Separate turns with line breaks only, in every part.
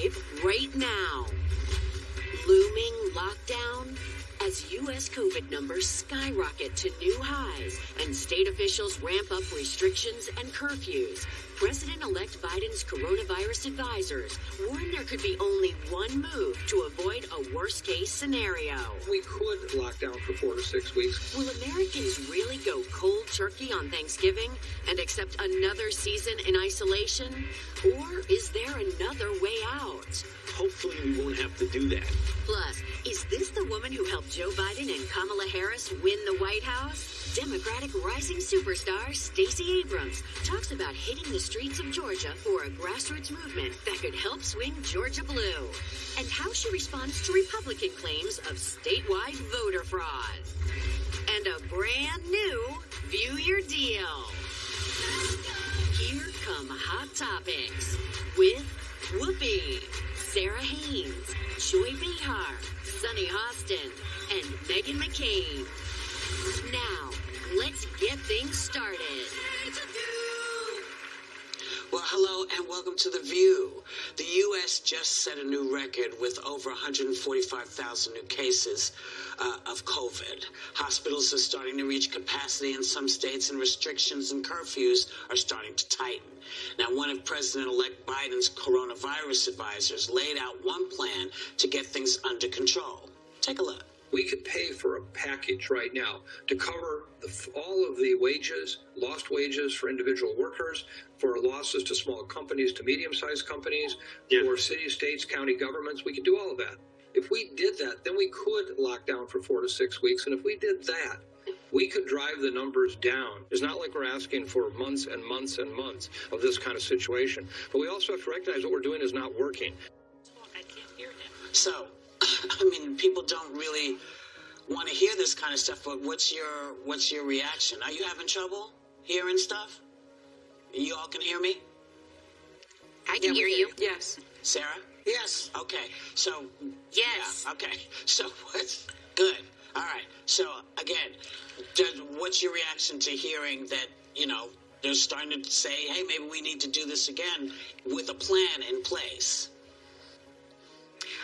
live right now. Looming lockdown? As U.S. COVID numbers skyrocket to new highs and state officials ramp up restrictions and curfews, President-elect Biden's coronavirus advisors warn there could be only one move to avoid a worst-case scenario.
We could lock down for 4 to 6 weeks.
Will Americans really go cold turkey on Thanksgiving and accept another season in isolation? Or is there another way out?
Hopefully we won't have to do that.
Plus, is this the woman who helped Joe Biden and Kamala Harris win the White House? Democratic rising superstar Stacey Abrams talks about hitting the streets of Georgia for a grassroots movement that could help swing Georgia blue, and how she responds to Republican claims of statewide voter fraud. And a brand new View Your Deal. Here come Hot Topics with Whoopi, Sarah Haynes, Joy Behar, Sunny Hostin, and Meghan McCain. Now, let's get things started.
Well, hello and welcome to The View. The U.S. just set a new record with over 145,000 new cases of COVID. Hospitals are starting to reach capacity in some states, and restrictions and curfews are starting to tighten. Now, one of President-elect Biden's coronavirus advisors laid out one plan to get things under control. Take a look.
We could pay for a package right now to cover all of the wages, lost wages for individual workers, for losses to small companies, to medium-sized companies, for cities, states, county governments. We could do all of that. If we did that, then we could lock down for 4 to 6 weeks. And if we did that, we could drive the numbers down. It's not like we're asking for months and months and months of this kind of situation. But we also have to recognize what we're doing is not working.
I can't hear him.
So, I mean, people don't really want to hear this kind of stuff, but what's your reaction? Are you having trouble hearing stuff? You all can hear me?
I can hear you.
Yes.
Sarah?
Yes.
Okay, so...
Yes.
Yeah, okay. So what's... Good. All right. So, again, what's your reaction to hearing that, you know, they're starting to say, hey, maybe we need to do this again with a plan in place?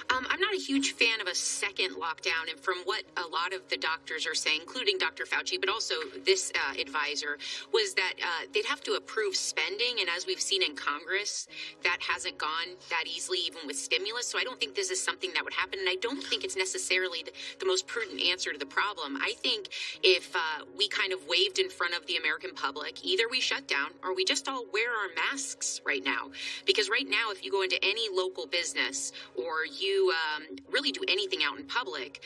I'm not a huge fan of a second lockdown, and from what a lot of the doctors are saying, including Dr. Fauci, but also this advisor, was that they'd have to approve spending, and as we've seen in Congress, that hasn't gone that easily, even with stimulus, so I don't think this is something that would happen, and I don't think it's necessarily the most prudent answer to the problem. I think if we kind of waved in front of the American public, either we shut down or we just all wear our masks right now, because right now, if you go into any local business or you really do anything out in public,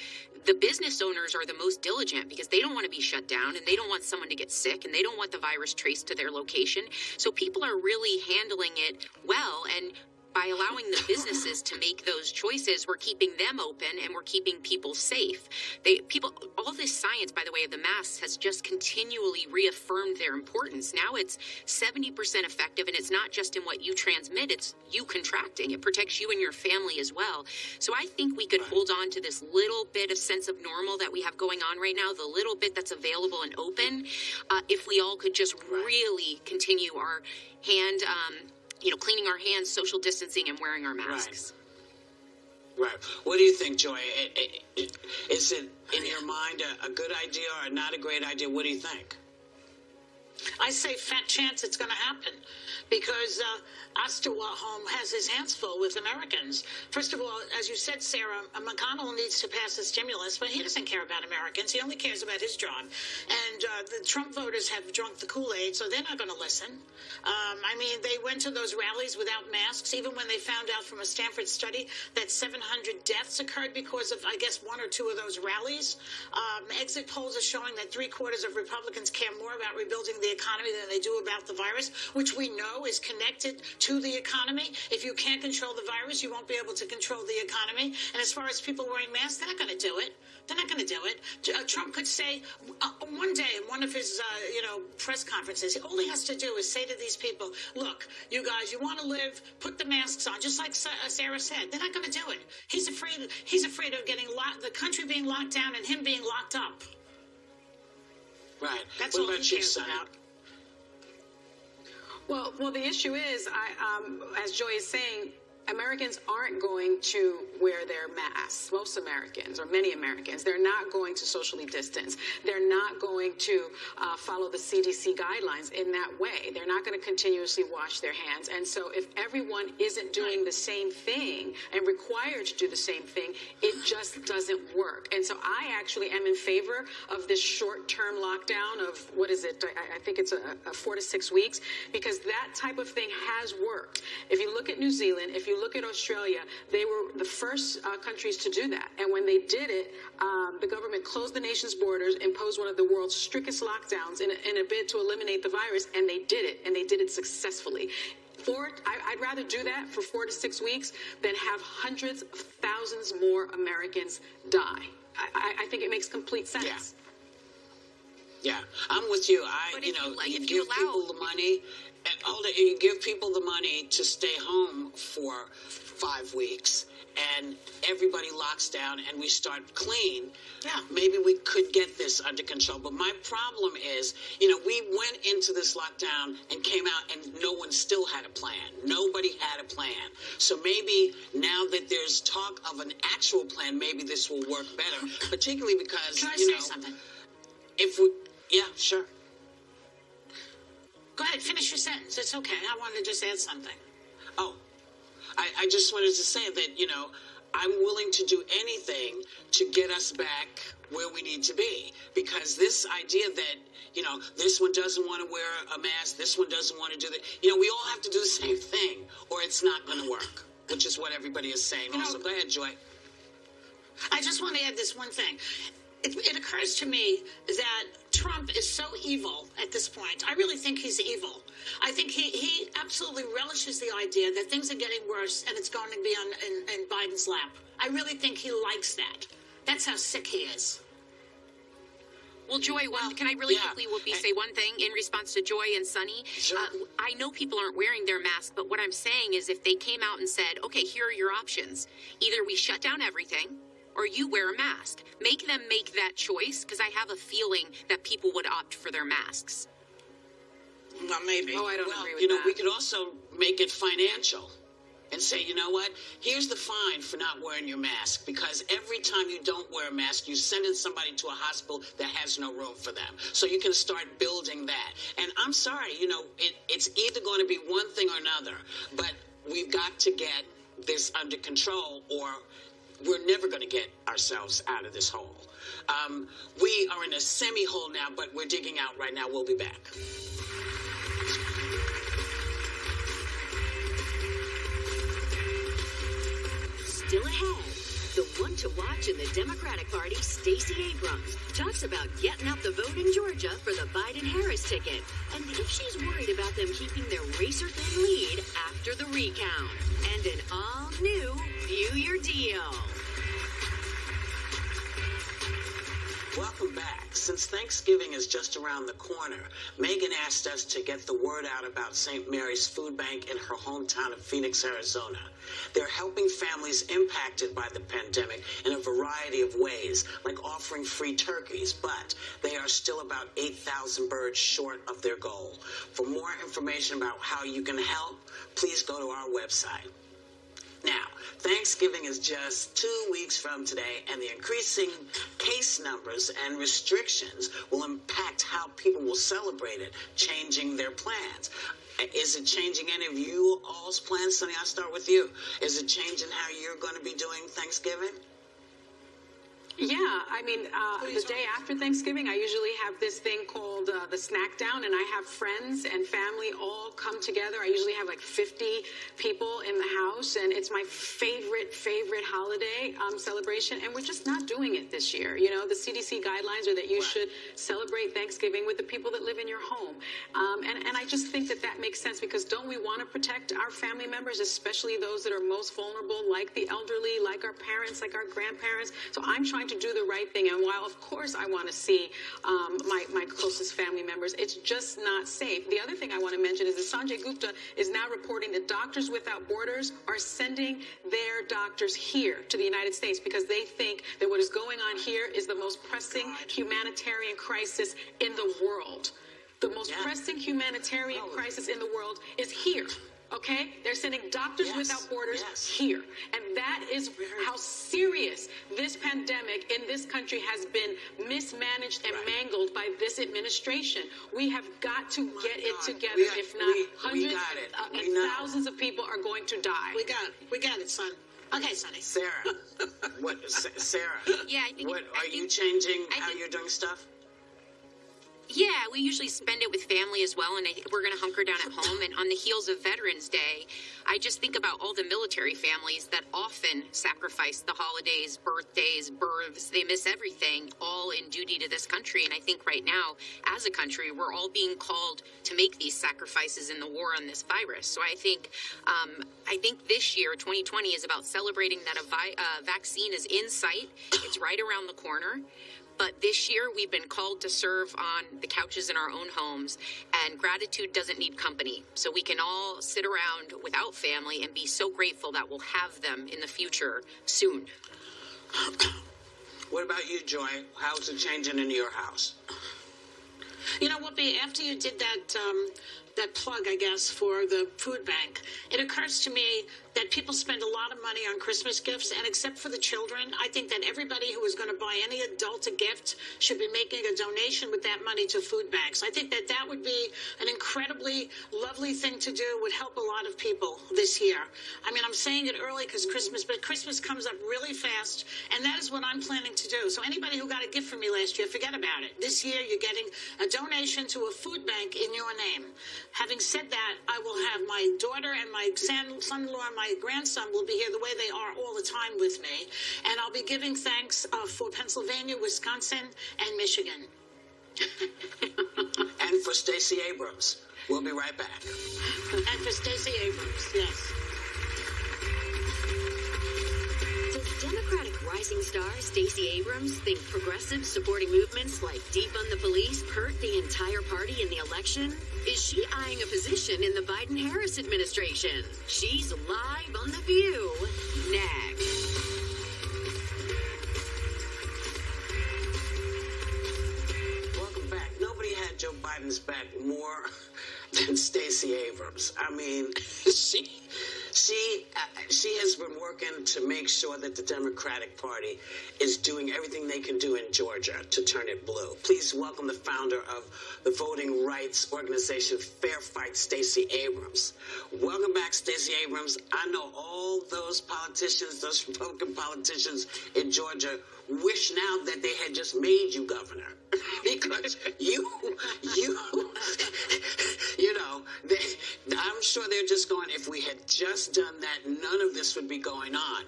the business owners are the most diligent because they don't want to be shut down and they don't want someone to get sick and they don't want the virus traced to their location. So people are really handling it well, and by allowing the businesses to make those choices, we're keeping them open and we're keeping people safe. All this science, by the way, of the masks has just continually reaffirmed their importance. Now it's 70% effective, and it's not just in what you transmit, it's you contracting. It protects you and your family as well. So I think we could hold on to this little bit of sense of normal that we have going on right now, the little bit that's available and open, if we all could just really continue our hand, cleaning our hands, social distancing, and wearing our masks.
Right. What do you think, Joy? Is it, in your mind, a good idea or not a great idea? What do you think?
I say fat chance it's going to happen because Osterwalholm has his hands full with Americans. First of all, as you said, Sarah, McConnell needs to pass a stimulus, but he doesn't care about Americans. He only cares about his job. And the Trump voters have drunk the Kool-Aid, so they're not going to listen. They went to those rallies without masks, even when they found out from a Stanford study that 700 deaths occurred because of, I guess, 1 or 2 of those rallies. Exit polls are showing that 3/4 of Republicans care more about rebuilding the economy than they do about the virus, which we know is connected to the economy. If you can't control the virus, you won't be able to control the economy. And as far as people wearing masks, they're not going to do it. They're not going to do it. Trump could say one day in one of his, press conferences, all he has to do is say to these people, look, you guys, you want to live, put the masks on, just like Sarah said. They're not going to do it. He's afraid of getting the country being locked down and him being locked up.
Right.
That's
what
all
about
he
you,
cares
Sonny?
about.
Well, the issue is, as Joy is saying, Americans aren't going to wear their masks. Most Americans, or many Americans, they're not going to socially distance. They're not going to follow the CDC guidelines in that way. They're not going to continuously wash their hands. And so if everyone isn't doing the same thing and required to do the same thing, it just doesn't work. And so I actually am in favor of this short-term lockdown of, what is it? I think it's a 4 to 6 weeks, because that type of thing has worked. If you look at New Zealand, if you look at Australia, they were the first countries to do that. And when they did it, the government closed the nation's borders, imposed one of the world's strictest lockdowns in a bid to eliminate the virus, and they did it, and they did it successfully. I'd rather do that for 4 to 6 weeks than have hundreds of thousands more Americans die. I think it makes complete sense.
Yeah, I'm with you.
If
You give people the money. Hold it. You give people the money to stay home for 5 weeks, and everybody locks down, and we start clean.
Yeah.
Maybe we could get this under control. But my problem is, we went into this lockdown and came out, and no one still had a plan. Nobody had a plan. So maybe now that there's talk of an actual plan, maybe this will work better. Particularly because,
Can I say something?
Yeah, sure.
Go ahead, finish your sentence. It's okay. I wanted to just add something.
Oh, I just wanted to say that, I'm willing to do anything to get us back where we need to be. Because this idea that, this one doesn't want to wear a mask, this one doesn't want to do that, we all have to do the same thing, or it's not going to work, which is what everybody is saying. Also, go ahead, Joy.
I just want to add this one thing. It occurs to me that Trump is so evil at this point. I really think he's evil. I think he absolutely relishes the idea that things are getting worse and it's going to be in Biden's lap. I really think he likes that. That's how sick he is.
Well, Joy, can I really quickly say one thing in response to Joy and Sunny?
Sure.
I know people aren't wearing their masks, but what I'm saying is if they came out and said, okay, here are your options. Either we shut down everything, or you wear a mask. Make them make that choice, because I have a feeling that people would opt for their masks.
Well, maybe.
Oh, I don't agree with that.
We could also make it financial and say, you know what? Here's the fine for not wearing your mask, because every time you don't wear a mask, you send in somebody to a hospital that has no room for them. So you can start building that. And I'm sorry, it's either going to be one thing or another, but we've got to get this under control, or we're never going to get ourselves out of this hole. We are in a semi-hole now, but we're digging out right now. We'll be back.
Still ahead, the one to watch in the Democratic Party, Stacey Abrams, talks about getting out the vote in Georgia for the Biden-Harris ticket, and if she's worried about them keeping their razor-thin lead after the recount. And an all-new View Your Deal.
Welcome back. Since Thanksgiving is just around the corner, Megan asked us to get the word out about St. Mary's Food Bank in her hometown of Phoenix, Arizona. They're helping families impacted by the pandemic in a variety of ways, like offering free turkeys, but they are still about 8,000 birds short of their goal. For more information about how you can help, please go to our website. Now, Thanksgiving is just 2 weeks from today, and the increasing case numbers and restrictions will impact how people will celebrate it, changing their plans. Is it changing any of you all's plans? Sonny, I'll start with you. Is it changing how you're going to be doing Thanksgiving?
Yeah, I mean, the day after Thanksgiving, I usually have this thing called the snack down, and I have friends and family all come together. I usually have like 50 people in the house, and it's my favorite holiday celebration, and we're just not doing it this year. The CDC guidelines are that you should celebrate Thanksgiving with the people that live in your home, and I just think that makes sense, because don't we want to protect our family members, especially those that are most vulnerable, like the elderly, like our parents, like our grandparents? So I'm trying to do the right thing, and while of course I want to see my closest family members, it's just not safe. The other thing I want to mention is that Sanjay Gupta is now reporting that Doctors Without Borders are sending their doctors here to the United States because they think that what is going on here is the most pressing humanitarian crisis in the world. The most pressing humanitarian crisis in the world is here. Okay? They're sending Doctors Without Borders here. And that is how serious this pandemic in this country has been mismanaged and mangled by this administration. We have got to get it together. If not, hundreds and thousands of people are going to die.
We got it, son. Okay, Sonny.
Sarah, Sarah?
Yeah, I think.
Are you changing how you're doing stuff?
Yeah, we usually spend it with family as well, and we're going to hunker down at home. And on the heels of Veterans Day, I just think about all the military families that often sacrifice the holidays, birthdays, births. They miss everything, all in duty to this country. And I think right now, as a country, we're all being called to make these sacrifices in the war on this virus. So I think this year, 2020, is about celebrating that a vaccine is in sight. It's right around the corner. But this year, we've been called to serve on the couches in our own homes, and gratitude doesn't need company. So we can all sit around without family and be so grateful that we'll have them in the future soon.
What about you, Joy? How's it changing in your house?
You know, Whoopi, after you did that plug, I guess, for the food bank, it occurs to me that people spend a lot of money on Christmas gifts, and except for the children, I think that everybody who is going to buy any adult a gift should be making a donation with that money to food banks. I think that that would be an incredibly lovely thing to do, would help a lot of people this year. I mean, I'm saying it early because Christmas comes up really fast, and that is what I'm planning to do. So anybody who got a gift from me last year, forget about it. This year, you're getting a donation to a food bank in your name. Having said that, I will have my daughter and my son-in-law and my grandson will be here the way they are all the time with me. And I'll be giving thanks for Pennsylvania, Wisconsin, and Michigan.
And for Stacey Abrams. We'll be right back.
And for Stacey Abrams, yes.
Does Democratic rising star Stacey Abrams think progressives supporting movements like defund the police hurt the entire party in the election? Is she eyeing a position in the Biden-Harris administration? She's live on The View next.
Welcome back. Nobody had Joe Biden's back more than Stacey Abrams. I mean, she has been working to make sure that the Democratic Party is doing everything they can do in Georgia to turn it blue. Please welcome the founder of the voting rights organization Fair Fight, Stacey Abrams. Welcome back, Stacey Abrams. I know all those politicians, those Republican politicians in Georgia wish now that they had just made you governor. Because I'm sure they're just going, if we had just done that, none of this would be going on.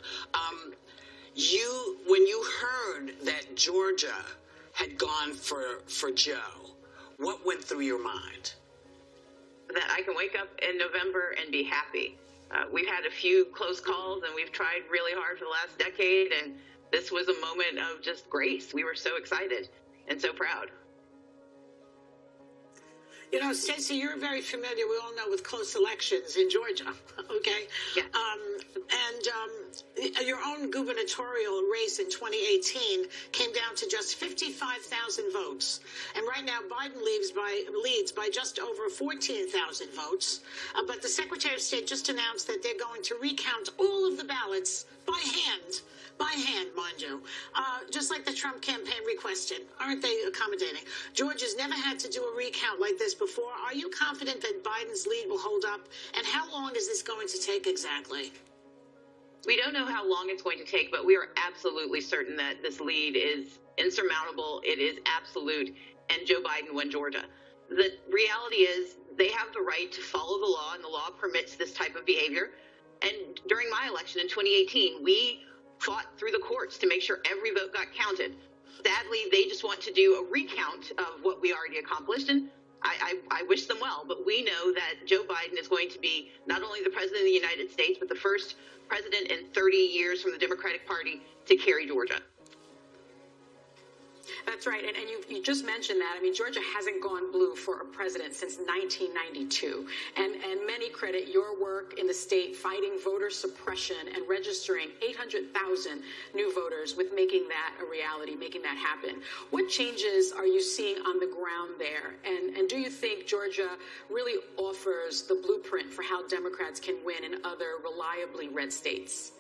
When you heard that Georgia had gone for Joe, what went through your mind?
That I can wake up in November and be happy. We've had a few close calls, and we've tried really hard for the last decade, and this was a moment of just grace. We were so excited and so proud.
You know, Stacey, you're very familiar, we all know, with close elections in Georgia, okay?
Yeah.
And your own gubernatorial race in 2018 came down to just 55,000 votes. And right now, Biden leads by just over 14,000 votes. But the Secretary of State just announced that they're going to recount all of the ballots by hand, mind you, just like the Trump campaign requested. Aren't they accommodating? Georgia's never had to do a recount like this before. Are you confident that Biden's lead will hold up? And how long is this going to take exactly?
We don't know how long it's going to take, but we are absolutely certain that this lead is insurmountable. It is absolute, and Joe Biden won Georgia. The reality is they have the right to follow the law, and the law permits this type of behavior. And during my election in 2018, we fought through the courts to make sure every vote got counted. Sadly, they just want to do a recount of what we already accomplished, and I wish them well. But we know that Joe Biden is going to be not only the president of the United States, but the first president in 30 years from the Democratic Party to carry Georgia.
That's right. And you just mentioned that. I mean, Georgia hasn't gone blue for a president since 1992. And many credit your work in the state fighting voter suppression and registering 800,000 new voters with making that a reality, making that happen. What changes are you seeing on the ground there? And do you think Georgia really offers the blueprint for how Democrats can win in other reliably red states?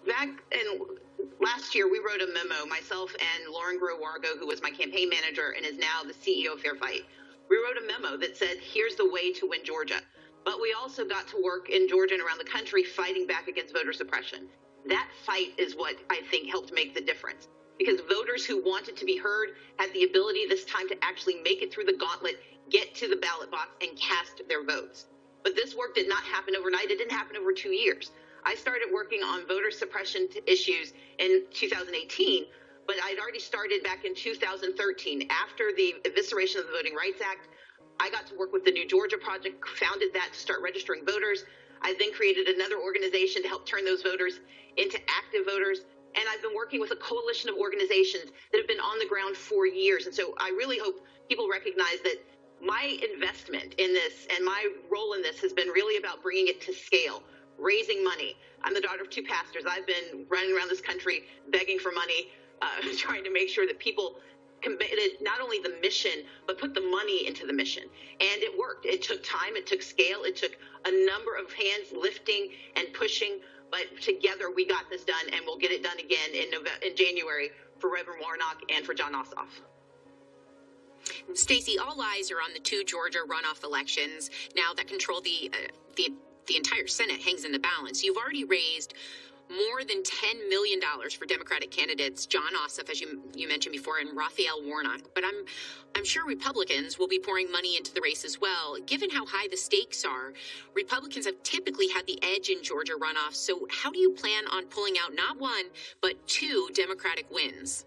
Back in last year, we wrote a memo, myself and Lauren Grow-Wargo, who was my campaign manager and is now the CEO of Fair Fight. We wrote a memo that said, here's the way to win Georgia. But we also got to work in Georgia and around the country fighting back against voter suppression. That fight is what I think helped make the difference. Because voters who wanted to be heard had the ability this time to actually make it through the gauntlet, get to the ballot box, and cast their votes. But this work did not happen overnight. It didn't happen over 2 years. I started working on voter suppression issues in 2018, but I'd already started back in 2013. After the evisceration of the Voting Rights Act, I got to work with the New Georgia Project, founded that to start registering voters. I then created another organization to help turn those voters into active voters. And I've been working with a coalition of organizations that have been on the ground for years. And so I really hope people recognize that my investment in this and my role in this has been really about bringing it to scale, raising money. I'm the daughter of two pastors. I've been running around this country begging for money, trying to make sure that people committed not only the mission, but put the money into the mission. And it worked. It took time. It took scale. It took a number of hands lifting and pushing. But together we got this done, and we'll get it done again in January for Reverend Warnock and for Jon Ossoff.
Stacey, all eyes are on the two Georgia runoff elections now that control the entire Senate hangs in the balance. You've already raised more than $10 million for Democratic candidates, Jon Ossoff, as you mentioned before, and Raphael Warnock. But I'm sure Republicans will be pouring money into the race as well. Given how high the stakes are, Republicans have typically had the edge in Georgia runoffs. So how do you plan on pulling out not one, but two Democratic wins?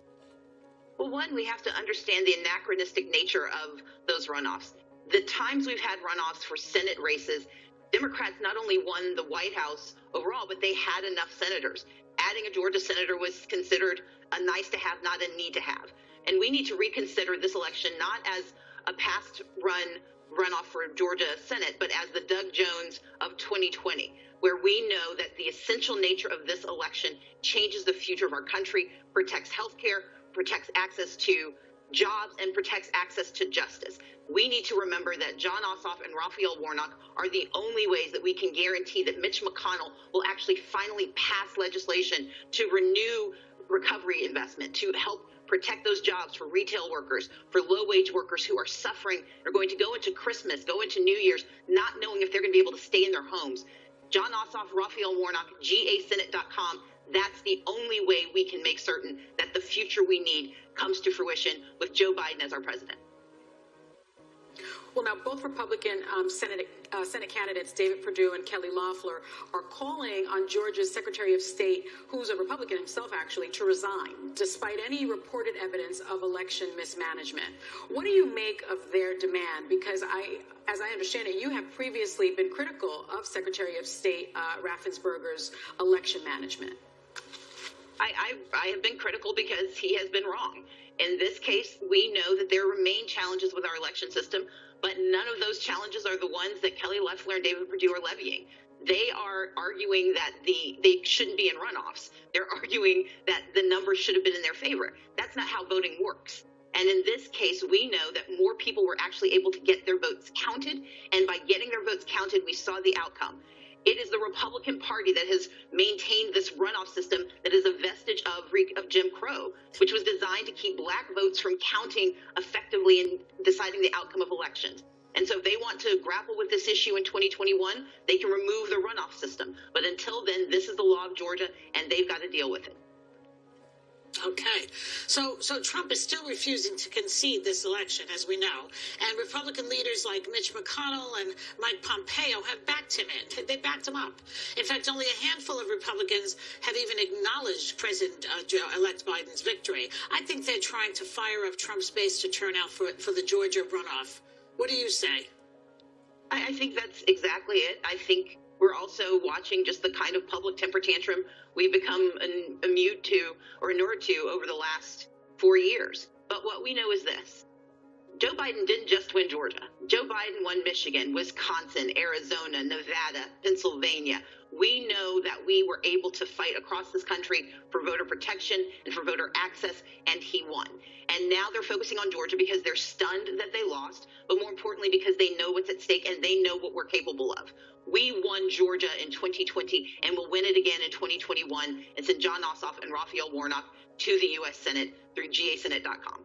Well, one, we have to understand the anachronistic nature of those runoffs. The times we've had runoffs for Senate races, Democrats not only won the White House overall, but they had enough senators. Adding a Georgia senator was considered a nice to have, not a need to have. And we need to reconsider this election not as a past runoff for Georgia Senate, but as the Doug Jones of 2020, where we know that the essential nature of this election changes the future of our country, protects health care, protects access to jobs, and protects access to justice. We need to remember that Jon Ossoff and Raphael Warnock are the only ways that we can guarantee that Mitch McConnell will actually finally pass legislation to renew recovery investment, to help protect those jobs for retail workers, for low-wage workers who are suffering, are going to go into Christmas, go into New Year's, not knowing if they're going to be able to stay in their homes. Jon Ossoff, Raphael Warnock, GASenate.com. That's the only way we can make certain that the future we need comes to fruition with Joe Biden as our president.
Well, now both Republican Senate candidates, David Perdue and Kelly Loeffler, are calling on Georgia's Secretary of State, who's a Republican himself actually, to resign, despite any reported evidence of election mismanagement. What do you make of their demand? Because as I understand it, you have previously been critical of Secretary of State Raffensperger's election management.
I have been critical because he has been wrong. In this case, we know that there remain challenges with our election system, but none of those challenges are the ones that Kelly Loeffler and David Perdue are levying. They are arguing that they shouldn't be in runoffs. They're arguing that the numbers should have been in their favor. That's not how voting works. And in this case, we know that more people were actually able to get their votes counted. And by getting their votes counted, we saw the outcome. It is the Republican Party that has maintained this runoff system that is a vestige of Jim Crow, which was designed to keep black votes from counting effectively in deciding the outcome of elections. And so if they want to grapple with this issue in 2021, they can remove the runoff system. But until then, this is the law of Georgia, and they've got to deal with it.
Okay. So Trump is still refusing to concede this election, as we know. And Republican leaders like Mitch McConnell and Mike Pompeo have backed him in. They backed him up. In fact, only a handful of Republicans have even acknowledged President-elect Biden's victory. I think they're trying to fire up Trump's base to turn out for the Georgia runoff. What do you say?
I think that's exactly it. I think we're also watching just the kind of public temper tantrum we've become inured to over the last 4 years. But what we know is this. Joe Biden didn't just win Georgia. Joe Biden won Michigan, Wisconsin, Arizona, Nevada, Pennsylvania. We know that we were able to fight across this country for voter protection and for voter access, and he won. And now they're focusing on Georgia because they're stunned that they lost, but more importantly, because they know what's at stake and they know what we're capable of. We won Georgia in 2020 and will win it again in 2021 and send Jon Ossoff and Raphael Warnock to the U.S. Senate through gasenate.com.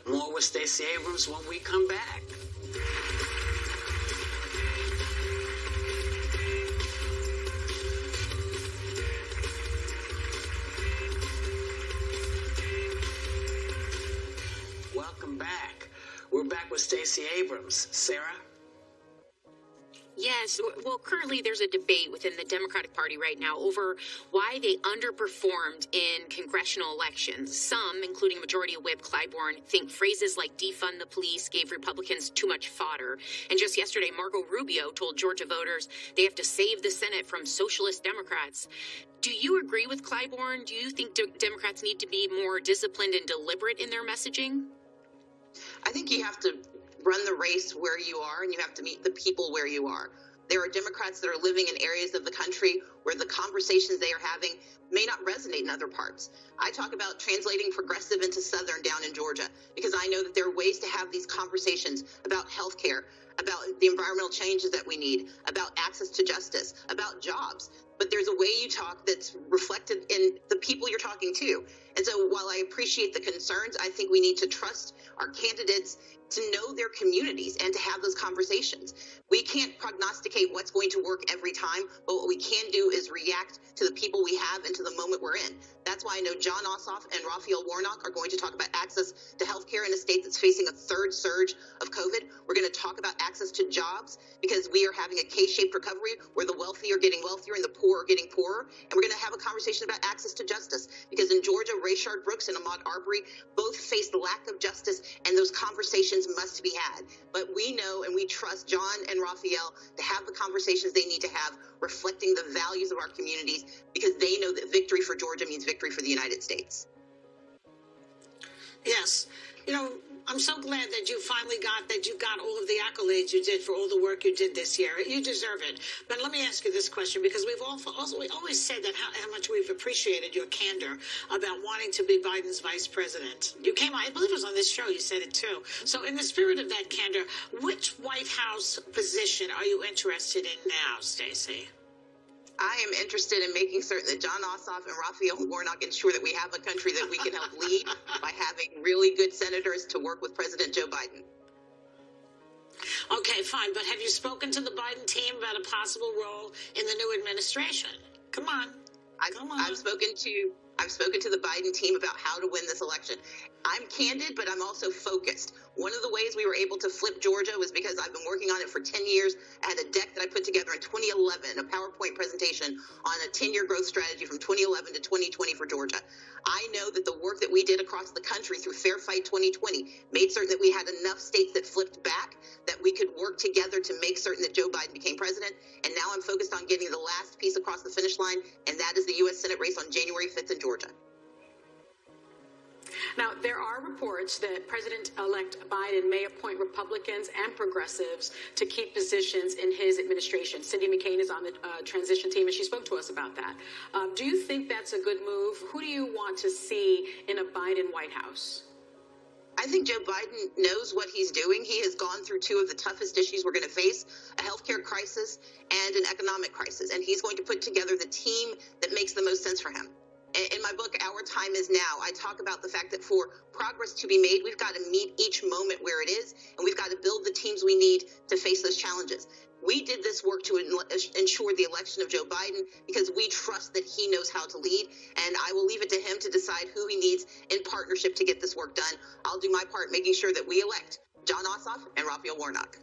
More with Stacey Abrams when we come back. Welcome back. We're back with Stacey Abrams. Sarah?
Yes. Well, currently there's a debate within the Democratic Party right now over why they underperformed in congressional elections. Some, including Majority Whip Clyburn, think phrases like defund the police gave Republicans too much fodder. And just yesterday, Marco Rubio told Georgia voters they have to save the Senate from socialist Democrats. Do you agree with Clyburn? Do you think Democrats need to be more disciplined and deliberate in their messaging?
I think you have to run the race where you are, and you have to meet the people where you are. There are Democrats that are living in areas of the country where the conversations they are having may not resonate in other parts. I talk about translating progressive into Southern down in Georgia because I know that there are ways to have these conversations about health care, about the environmental changes that we need, about access to justice, about jobs. But there's a way you talk that's reflected in the people you're talking to. And so while I appreciate the concerns, I think we need to trust our candidates to know their communities and to have those conversations. We can't prognosticate what's going to work every time, but what we can do is react to the people we have and to the moment we're in. That's why I know Jon Ossoff and Raphael Warnock are going to talk about access to health care in a state that's facing a third surge of COVID. We're going to talk about access to jobs because we are having a K-shaped recovery where the wealthy are getting wealthier and the poor are getting poorer. And we're going to have a conversation about access to justice because in Georgia, Rayshard Brooks and Ahmaud Arbery both faced lack of justice, and those conversations must be had. But we know and we trust Jon and Raphael to have the conversations they need to have, reflecting the values of our communities, because they know that victory for Georgia means victory for the United States.
Yes. You know, I'm so glad that you finally got all of the accolades you did for all the work you did this year. You deserve it. But let me ask you this question, because we always said that how much we've appreciated your candor about wanting to be Biden's vice president. You came on, I believe it was on this show, you said it too. So in the spirit of that candor, which White House position are you interested in now, Stacey?
I am interested in making certain that Jon Ossoff and Raphael Warnock ensure that we have a country that we can help lead by having really good senators to work with President Joe Biden.
Okay, fine. But have you spoken to the Biden team about a possible role in the new administration? Come on. I've spoken to the Biden team about how to win this election. I'm candid, but I'm also focused. One of the ways we were able to flip Georgia was because I've been working on it for 10 years. I had a deck that I put together in 2011, a PowerPoint presentation on a 10-year growth strategy from 2011 to 2020 for Georgia. I know that the work that we did across the country through Fair Fight 2020 made certain that we had enough states that flipped back, that we could work together to make certain that Joe Biden became president. And now I'm focused on getting the last piece across the finish line, and that is the U.S. Senate race on January 5th in Georgia.
Now, there are reports that President-elect Biden may appoint Republicans and progressives to key positions in his administration. Cindy McCain is on the transition team, and she spoke to us about that. Do you think that's a good move? Who do you want to see in a Biden White House?
I think Joe Biden knows what he's doing. He has gone through two of the toughest issues we're going to face, a healthcare crisis and an economic crisis. And he's going to put together the team that makes the most sense for him. In my book, Our Time Is Now, I talk about the fact that for progress to be made, we've got to meet each moment where it is, and we've got to build the teams we need to face those challenges. We did this work to ensure the election of Joe Biden because we trust that he knows how to lead, and I will leave it to him to decide who he needs in partnership to get this work done. I'll do my part making sure that we elect Jon Ossoff and Raphael Warnock.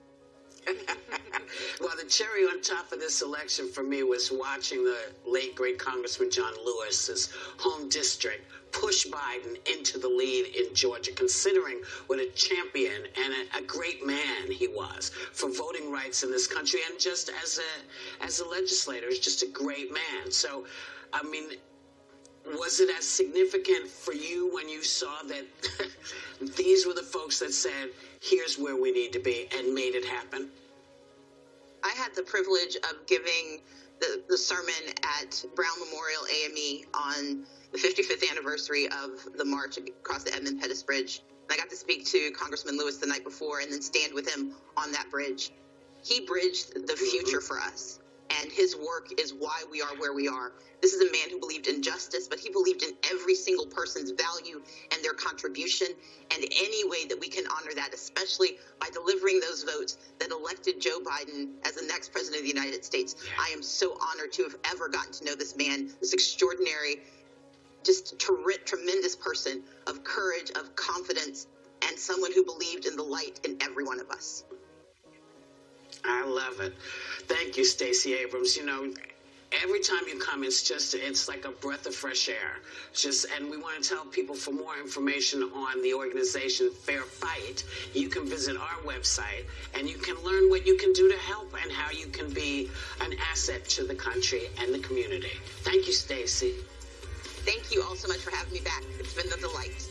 Well, the cherry on top of this election for me was watching the late, great Congressman John Lewis's home district push Biden into the lead in Georgia, considering what a champion and a great man he was for voting rights in this country, and just as a legislator, is just a great man. So, I mean, was it as significant for you when you saw that these were the folks that said, here's where we need to be, and made it happen?
I had the privilege of giving the sermon at Brown Memorial AME on the 55th anniversary of the march across the Edmund Pettus Bridge. And I got to speak to Congressman Lewis the night before and then stand with him on that bridge. He bridged the future for us, and his work is why we are where we are. This is a man who believed in justice, but he believed in every single person's value and their contribution, and any way that we can honor that, especially by delivering those votes that elected Joe Biden as the next president of the United States. I am so honored to have ever gotten to know this man, this extraordinary, just tremendous person of courage, of confidence, and someone who believed in the light in every one of us.
I love it. Thank you, Stacey Abrams. You know, every time you come, it's like a breath of fresh air. And we want to tell people, for more information on the organization Fair Fight, you can visit our website and you can learn what you can do to help and how you can be an asset to the country and the community. Thank you, Stacey.
Thank you all so much for having me back. It's been a delight.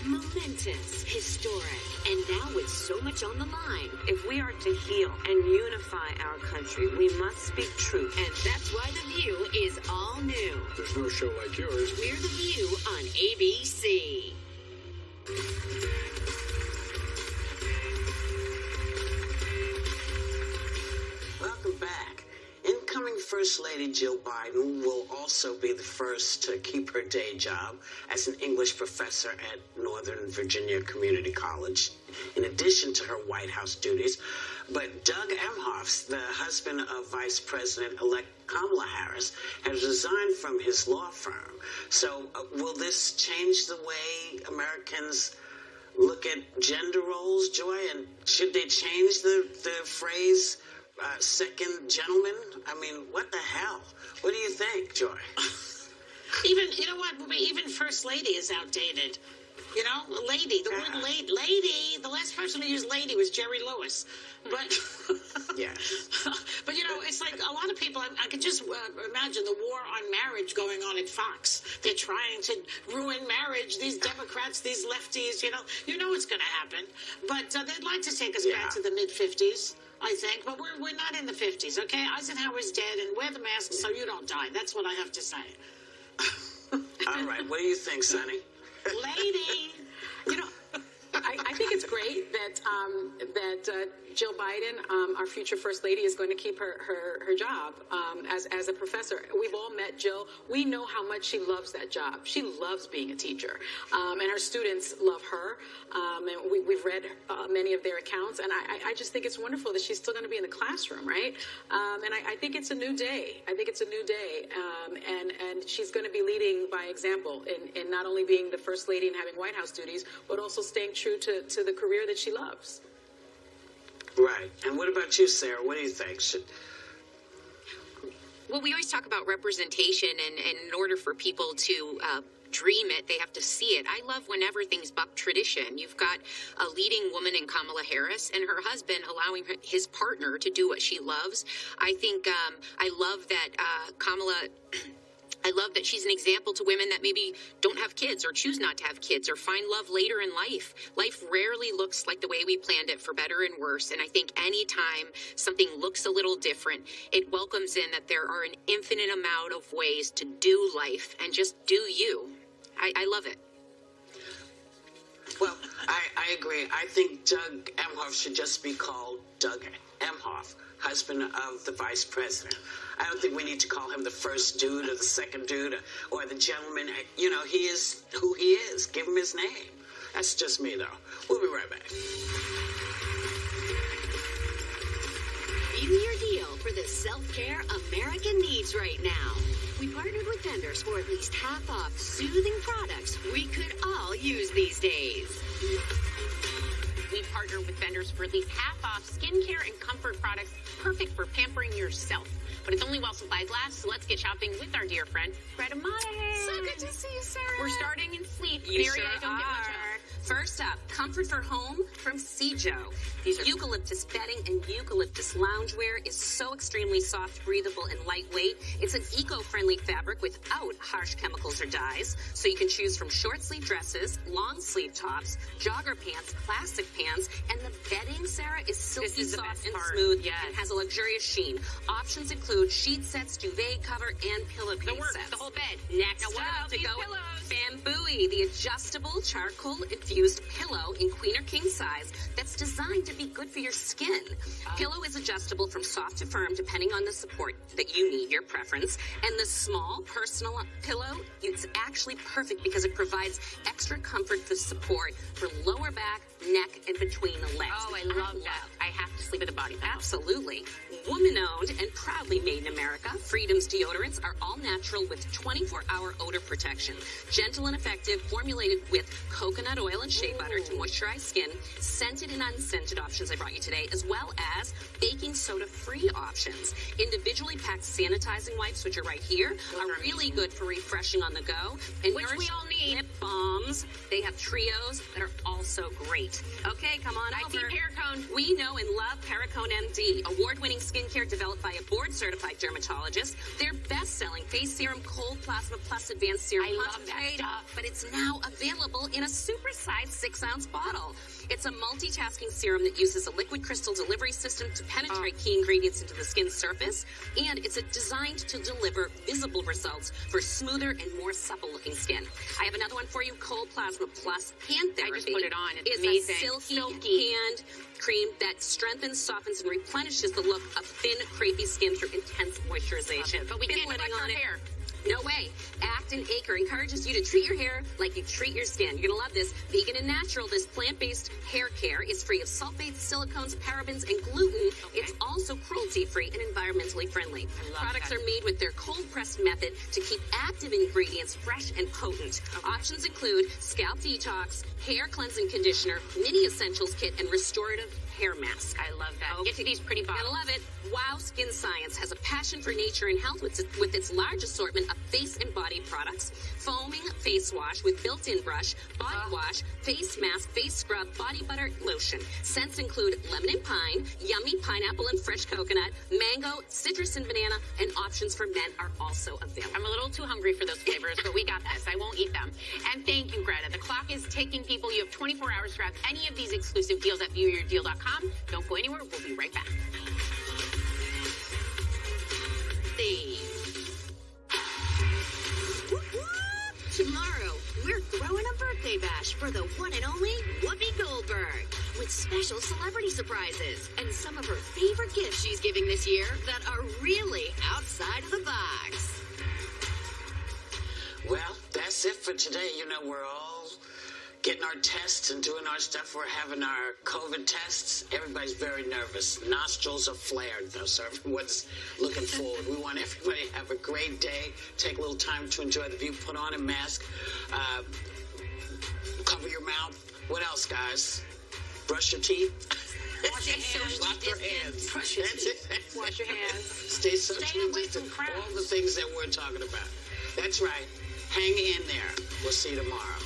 Momentous, historic, and now with so much on the line.
If we are to heal and unify our country, we must speak truth.
And that's why The View is all new.
There's no show like yours.
We're The View on ABC.
Welcome back. Incoming First Lady Jill Biden will also be the first to keep her day job as an English professor at Northern Virginia Community College, in addition to her White House duties. But Doug Emhoff, the husband of Vice President-elect Kamala Harris, has resigned from his law firm. So will this change the way Americans look at gender roles, Joy? And should they change the phrase second gentleman? I mean, what the hell? What do you think, Joy?
Even First Lady is outdated. You know, lady, the word lady, the last person who used lady was Jerry Lewis. But,
yeah.
But, you know, it's like a lot of people, I could just imagine the war on marriage going on at Fox. They're trying to ruin marriage, these Democrats, these lefties, you know it's going to happen. But they'd like to take us back to the mid-50s. I think, but we're not in the 50s, okay? Eisenhower's dead, and wear the mask so you don't die. That's what I have to say.
All right, what do you think, Sonny?
Lady!
You know, I think it's great that Jill Biden, our future First Lady, is going to keep her job as a professor. We've all met Jill. We know how much she loves that job. She loves being a teacher, and her students love her. And we've read many of their accounts, and I just think it's wonderful that she's still going to be in the classroom, right? And I think it's a new day. I think it's a new day, and she's going to be leading by example in not only being the First Lady and having White House duties, but also staying true to the career that she loves.
Right. And what about you, Sarah? What do you think?
Well, we always talk about representation, and in order for people to dream it, they have to see it. I love when everything's buck tradition. You've got a leading woman in Kamala Harris and her husband allowing his partner to do what she loves. I think I love that Kamala... I love that she's an example to women that maybe don't have kids or choose not to have kids or find love later in life. Life rarely looks like the way we planned it, for better and worse. And I think anytime something looks a little different, it welcomes in that there are an infinite amount of ways to do life and just do you. I love it.
Well, I agree. I think Doug Emhoff should just be called Doug Emhoff, husband of the vice president. I don't think we need to call him the first dude or the second dude or the gentleman. You know, he is who he is. Give him his name. That's just me, though. We'll be right back.
View your deal for the self-care America needs right now. We partnered with vendors for at least half off soothing products we could all use these days.
We partner with vendors for at least half off skincare and comfort products, perfect for pampering yourself. But it's only while supplies last, so let's get shopping with our dear friend, Greta Made.
So good to see you, Sarah.
We're starting in sleep.
You
an area
sure
I don't get much
are.
of.
First up, comfort for home from Cijo. Eucalyptus bedding and eucalyptus loungewear is so extremely soft, breathable, and lightweight. It's an eco-friendly fabric without harsh chemicals or dyes, so you can choose from short-sleeve dresses, long-sleeve tops, jogger pants, classic pants, and the bedding, Sarah, is silky soft and smooth and has a luxurious sheen. Options include sheet sets, duvet cover, and pillowcase sets.
The whole bed.
Next
now, what
up,
about
to
these
go
pillows?
Bambooey, the adjustable charcoal-infused pillow in queen or king size that's designed to be good for your skin. Pillow is adjustable from soft to firm depending on the support that you need, your preference. And the small personal pillow, it's actually perfect because it provides extra comfort for support for lower back, neck, and between the legs.
Oh, I love that. I have to sleep with a body pad.
Absolutely. Woman-owned and proudly made in America, Freedom's deodorants are all natural with 24-hour odor protection. Gentle and effective, formulated with coconut oil and shea butter to moisturize skin. Scented and unscented options I brought you today, as well as baking soda-free options. Individually packed sanitizing wipes, which are right here, are really good for refreshing on the go. And
Which we all need.
Lip balms. They have trios that are also great. Okay, come on
I
over.
see Paracone.
We know and love Paracone MD, award-winning skincare developed by a board-certified dermatologist. Their best-selling face serum, Cold Plasma Plus Advanced Serum,
I love that
concentrate,
stuff.
but it's now available in a super-sized 6-ounce bottle. It's a multitasking serum that uses a liquid crystal delivery system to penetrate key ingredients into the skin's surface, and it's designed to deliver visible results for smoother and more supple-looking skin. I have another one for you, Cold Plasma Plus Hand Therapy.
I just put it on. It's
It's
amazing.
a silky hand cream that strengthens, softens, and replenishes the look of thin, crepey skin through intense moisturization.
But we
Been
can't
living
neglect
on
our
it.
hair.
No way. Acton Acre encourages you to treat your hair like you treat your skin. You're going to love this. Vegan and natural, this plant-based hair care is free of sulfates, silicones, parabens, and gluten. It's also cruelty-free and environmentally friendly. Products are made with their cold-pressed method to keep active ingredients fresh and potent. Options include scalp detox, hair cleansing conditioner, mini essentials kit, and restorative hair mask.
I love that. Get to these pretty bottles.
Gotta love it. Wow Skin Science has a passion for nature and health with its large assortment of face and body products. Foaming face wash with built-in brush, body wash, face mask, face scrub, body butter, lotion. Scents include lemon and pine, yummy pineapple and fresh coconut, mango, citrus and banana, and options for men are also available.
I'm a little too hungry for those flavors, but we got this. I won't eat them. And thank you, Greta. The clock is ticking, people. You have 24 hours to grab any of these exclusive deals at viewyourdeal.com. Don't go anywhere. We'll be right back.
Tomorrow, we're throwing a birthday bash for the one and only Whoopi Goldberg with special celebrity surprises and some of her favorite gifts she's giving this year that are really outside of the box.
Well, that's it for today. You know, we're all getting our tests and doing our stuff. We're having our COVID tests. Everybody's very nervous. Nostrils are flared, though, so everyone's looking forward. We want everybody to have a great day. Take a little time to enjoy the view. Put on a mask. Cover your mouth. What else, guys? Brush your teeth.
Wash your hands.
Wash your hands.
Brush your
That's
teeth.
it.
Wash your hands.
Stay socially
away
distant.
from crowds.
All the things that we're talking about. That's right. Hang in there. We'll see you tomorrow.